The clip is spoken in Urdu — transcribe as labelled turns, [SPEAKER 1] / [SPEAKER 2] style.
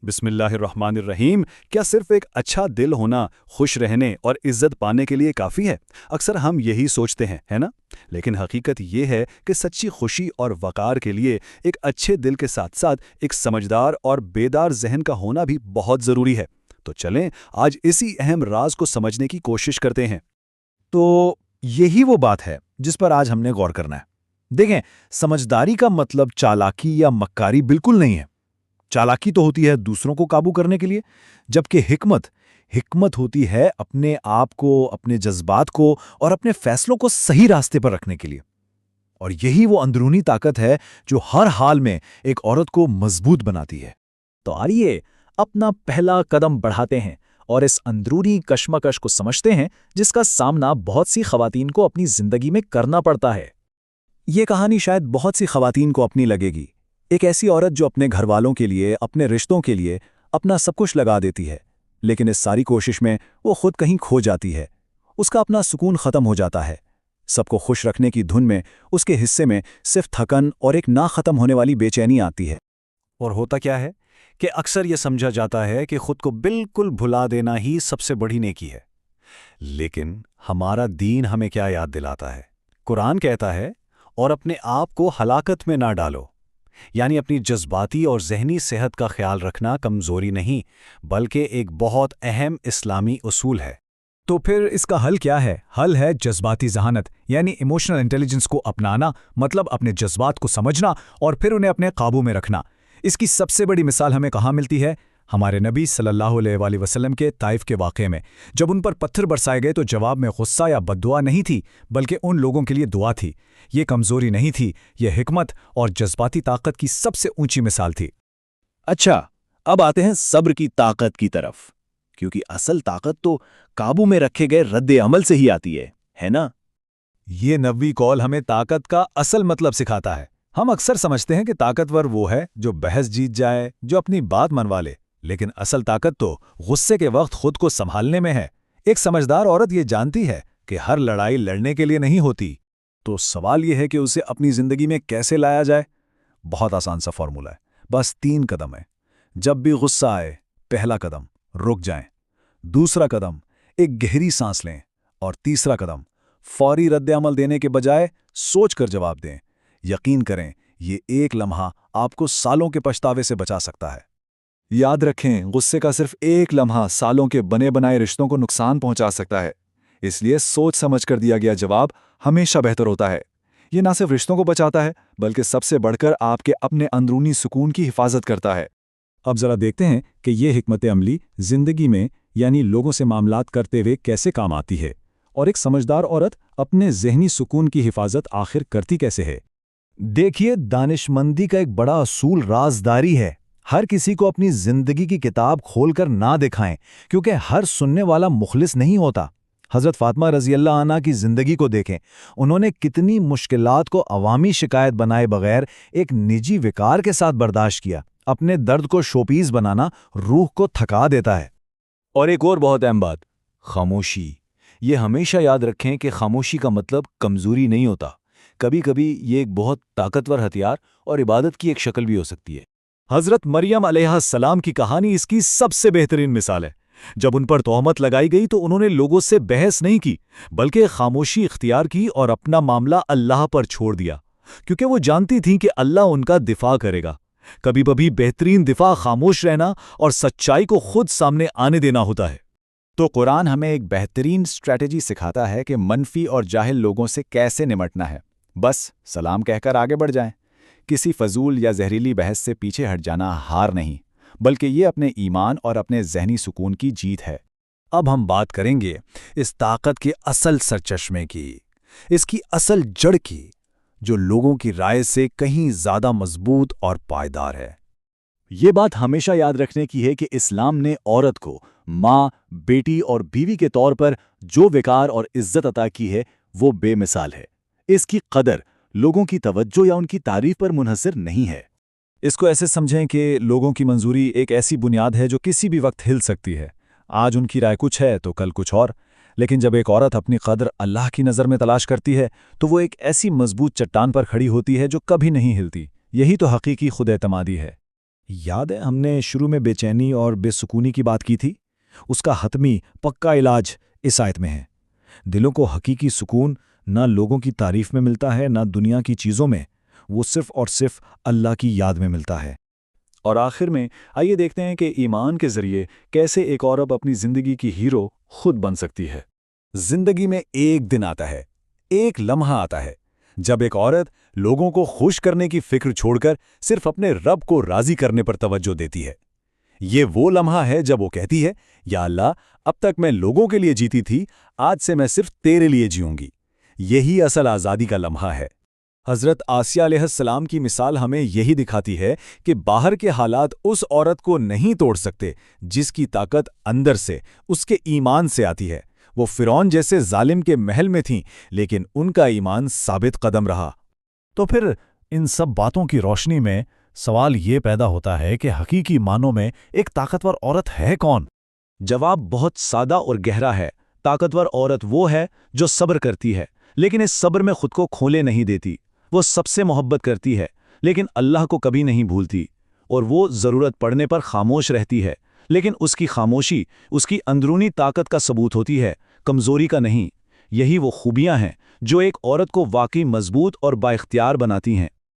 [SPEAKER 1] بسم اللہ الرحمن الرحیم۔ کیا صرف ایک اچھا دل ہونا خوش رہنے اور عزت پانے کے لیے کافی ہے؟ اکثر ہم یہی سوچتے ہیں، ہے نا؟ لیکن حقیقت یہ ہے کہ سچی خوشی اور وقار کے لیے ایک اچھے دل کے ساتھ ساتھ ایک سمجھدار اور بیدار ذہن کا ہونا بھی بہت ضروری ہے۔ تو چلیں آج اسی اہم راز کو سمجھنے کی کوشش کرتے ہیں۔
[SPEAKER 2] تو یہی وہ بات ہے جس پر آج ہم نے غور کرنا ہے۔ دیکھیں، سمجھداری کا مطلب چالاکی یا مکاری بالکل نہیں ہے۔ چالاکی تو ہوتی ہے دوسروں کو قابو کرنے کے لیے، جبکہ حکمت ہوتی ہے اپنے آپ کو، اپنے جذبات کو اور اپنے فیصلوں کو صحیح راستے پر رکھنے کے لیے۔ اور یہی وہ اندرونی طاقت ہے جو ہر حال میں ایک عورت کو مضبوط بناتی ہے۔
[SPEAKER 3] تو آئیے اپنا پہلا قدم بڑھاتے ہیں اور اس اندرونی کشمکش کو سمجھتے ہیں جس کا سامنا بہت سی خواتین کو اپنی زندگی میں کرنا پڑتا ہے۔
[SPEAKER 2] یہ کہانی شاید بہت سی خواتین کو اپنی لگے گی۔ ایک ایسی عورت جو اپنے گھر والوں کے لیے، اپنے رشتوں کے لیے اپنا سب کچھ لگا دیتی ہے، لیکن اس ساری کوشش میں وہ خود کہیں کھو جاتی ہے۔ اس کا اپنا سکون ختم ہو جاتا ہے۔ سب کو خوش رکھنے کی دھن میں اس کے حصے میں صرف تھکن اور ایک نہ ختم ہونے والی بے چینی آتی ہے۔
[SPEAKER 1] اور ہوتا کیا ہے کہ اکثر یہ سمجھا جاتا ہے کہ خود کو بالکل بھلا دینا ہی سب سے بڑی نیکی ہے۔ لیکن ہمارا دین ہمیں کیا یاد دلاتا ہے؟ قرآن کہتا ہے، اور اپنے آپ کو ہلاکت میں نہ ڈالو، یعنی اپنی جذباتی اور ذہنی صحت کا خیال رکھنا کمزوری نہیں بلکہ ایک بہت اہم اسلامی اصول ہے۔
[SPEAKER 3] تو پھر اس کا حل کیا ہے؟ حل ہے جذباتی ذہانت، یعنی ایموشنل انٹیلیجنس کو اپنانا، مطلب اپنے جذبات کو سمجھنا اور پھر انہیں اپنے قابو میں رکھنا۔ اس کی سب سے بڑی مثال ہمیں کہاں ملتی ہے؟ ہمارے نبی صلی اللہ علیہ وآلہ وسلم کے طائف کے واقعے میں، جب ان پر پتھر برسائے گئے تو جواب میں غصہ یا بددعا نہیں تھی، بلکہ ان لوگوں کے لیے دعا تھی۔ یہ کمزوری نہیں تھی، یہ حکمت اور جذباتی طاقت کی سب سے اونچی مثال تھی۔
[SPEAKER 2] اچھا، اب آتے ہیں صبر کی طاقت کی طرف، کیونکہ اصل طاقت تو قابو میں رکھے گئے رد عمل سے ہی آتی ہے نا؟
[SPEAKER 3] یہ نبوی قول ہمیں طاقت کا اصل مطلب سکھاتا ہے۔ ہم اکثر سمجھتے ہیں کہ طاقتور وہ ہے جو بحث جیت جائے، جو اپنی بات منوا لے، لیکن اصل طاقت تو غصے کے وقت خود کو سنبھالنے میں ہے۔ ایک سمجھدار عورت یہ جانتی ہے کہ ہر لڑائی لڑنے کے لیے نہیں ہوتی۔
[SPEAKER 2] تو سوال یہ ہے کہ اسے اپنی زندگی میں کیسے لایا جائے؟ بہت آسان سا فارمولا ہے، بس 3 قدم ہے۔ جب بھی غصہ آئے، پہلا قدم رک جائیں، دوسرا قدم ایک گہری سانس لیں، اور تیسرا قدم فوری رد عمل دینے کے بجائے سوچ کر جواب دیں۔ یقین کریں، یہ ایک لمحہ آپ کو سالوں کے پچھتاوے سے بچا سکتا ہے۔ یاد رکھیں، غصے کا صرف ایک لمحہ سالوں کے بنے بنائے رشتوں کو نقصان پہنچا سکتا ہے۔ اس لیے سوچ سمجھ کر دیا گیا جواب ہمیشہ بہتر ہوتا ہے۔ یہ نہ صرف رشتوں کو بچاتا ہے، بلکہ سب سے بڑھ کر آپ کے اپنے اندرونی سکون کی حفاظت کرتا ہے۔
[SPEAKER 3] اب ذرا دیکھتے ہیں کہ یہ حکمت عملی زندگی میں، یعنی لوگوں سے معاملات کرتے ہوئے کیسے کام آتی ہے، اور ایک سمجھدار عورت اپنے ذہنی سکون کی حفاظت آخر کرتی کیسے ہے۔
[SPEAKER 2] دیکھیے، دانش مندی کا ایک بڑا اصول رازداری ہے۔ ہر کسی کو اپنی زندگی کی کتاب کھول کر نہ دکھائیں، کیونکہ ہر سننے والا مخلص نہیں ہوتا۔ حضرت فاطمہ رضی اللہ عنہا کی زندگی کو دیکھیں، انہوں نے کتنی مشکلات کو عوامی شکایت بنائے بغیر ایک نجی وقار کے ساتھ برداشت کیا۔ اپنے درد کو شوپیس بنانا روح کو تھکا دیتا ہے۔
[SPEAKER 4] اور ایک اور بہت اہم بات، خاموشی۔ یہ ہمیشہ یاد رکھیں کہ خاموشی کا مطلب کمزوری نہیں ہوتا۔ کبھی کبھی یہ ایک بہت طاقتور ہتھیار اور عبادت کی ایک شکل بھی ہو سکتی ہے۔
[SPEAKER 3] حضرت مریم علیہ السلام کی کہانی اس کی سب سے بہترین مثال ہے۔ جب ان پر تہمت لگائی گئی تو انہوں نے لوگوں سے بحث نہیں کی، بلکہ خاموشی اختیار کی اور اپنا معاملہ اللہ پر چھوڑ دیا، کیونکہ وہ جانتی تھیں کہ اللہ ان کا دفاع کرے گا۔ کبھی کبھی بہترین دفاع خاموش رہنا اور سچائی کو خود سامنے آنے دینا ہوتا ہے۔
[SPEAKER 2] تو قرآن ہمیں ایک بہترین اسٹریٹجی سکھاتا ہے کہ منفی اور جاہل لوگوں سے کیسے نمٹنا ہے۔ بس سلام کہہ کر آگے بڑھ جائیں۔ کسی فضول یا زہریلی بحث سے پیچھے ہٹ جانا ہار نہیں، بلکہ یہ اپنے ایمان اور اپنے ذہنی سکون کی جیت ہے۔
[SPEAKER 3] اب ہم بات کریں گے اس طاقت کے اصل سرچشمے کی، اس کی اصل جڑ کی، جو لوگوں کی رائے سے کہیں زیادہ مضبوط اور پائیدار ہے۔
[SPEAKER 2] یہ بات ہمیشہ یاد رکھنے کی ہے کہ اسلام نے عورت کو ماں، بیٹی اور بیوی کے طور پر جو وقار اور عزت عطا کی ہے وہ بے مثال ہے۔ اس کی قدر لوگوں کی توجہ یا ان کی تعریف پر منحصر نہیں ہے۔
[SPEAKER 3] اس کو ایسے سمجھیں کہ لوگوں کی منظوری ایک ایسی بنیاد ہے جو کسی بھی وقت ہل سکتی ہے۔ آج ان کی رائے کچھ ہے تو کل کچھ اور، لیکن جب ایک عورت اپنی قدر اللہ کی نظر میں تلاش کرتی ہے تو وہ ایک ایسی مضبوط چٹان پر کھڑی ہوتی ہے جو کبھی نہیں ہلتی۔ یہی تو حقیقی خود اعتمادی ہے۔
[SPEAKER 2] یاد ہے ہم نے شروع میں بے چینی اور بے سکونی کی بات کی تھی؟ اس کا حتمی پکا علاج اس آیت میں ہے۔ دلوں کو حقیقی سکون نہ لوگوں کی تعریف میں ملتا ہے نہ دنیا کی چیزوں میں، وہ صرف اور صرف اللہ کی یاد میں ملتا ہے۔
[SPEAKER 3] اور آخر میں آئیے دیکھتے ہیں کہ ایمان کے ذریعے کیسے ایک عورت اپنی زندگی کی ہیرو خود بن سکتی ہے۔
[SPEAKER 2] زندگی میں ایک دن آتا ہے، ایک لمحہ آتا ہے، جب ایک عورت لوگوں کو خوش کرنے کی فکر چھوڑ کر صرف اپنے رب کو راضی کرنے پر توجہ دیتی ہے۔ یہ وہ لمحہ ہے جب وہ کہتی ہے، یا اللہ، اب تک میں لوگوں کے لیے جیتی تھی، آج سے میں صرف تیرے لیے جیوں گی۔ یہی اصل آزادی کا لمحہ ہے۔ حضرت آسیہ علیہ السلام کی مثال ہمیں یہی دکھاتی ہے کہ باہر کے حالات اس عورت کو نہیں توڑ سکتے جس کی طاقت اندر سے، اس کے ایمان سے آتی ہے۔ وہ فرعون جیسے ظالم کے محل میں تھیں، لیکن ان کا ایمان ثابت قدم رہا۔
[SPEAKER 1] تو پھر ان سب باتوں کی روشنی میں سوال یہ پیدا ہوتا ہے کہ حقیقی معنوں میں ایک طاقتور عورت ہے کون؟
[SPEAKER 2] جواب بہت سادہ اور گہرا ہے۔ طاقتور عورت وہ ہے جو صبر کرتی ہے، لیکن اس صبر میں خود کو کھولے نہیں دیتی۔ وہ سب سے محبت کرتی ہے، لیکن اللہ کو کبھی نہیں بھولتی، اور وہ ضرورت پڑنے پر خاموش رہتی ہے، لیکن اس کی خاموشی اس کی اندرونی طاقت کا ثبوت ہوتی ہے، کمزوری کا نہیں۔ یہی وہ خوبیاں ہیں جو ایک عورت کو واقعی مضبوط اور بااختیار بناتی ہیں۔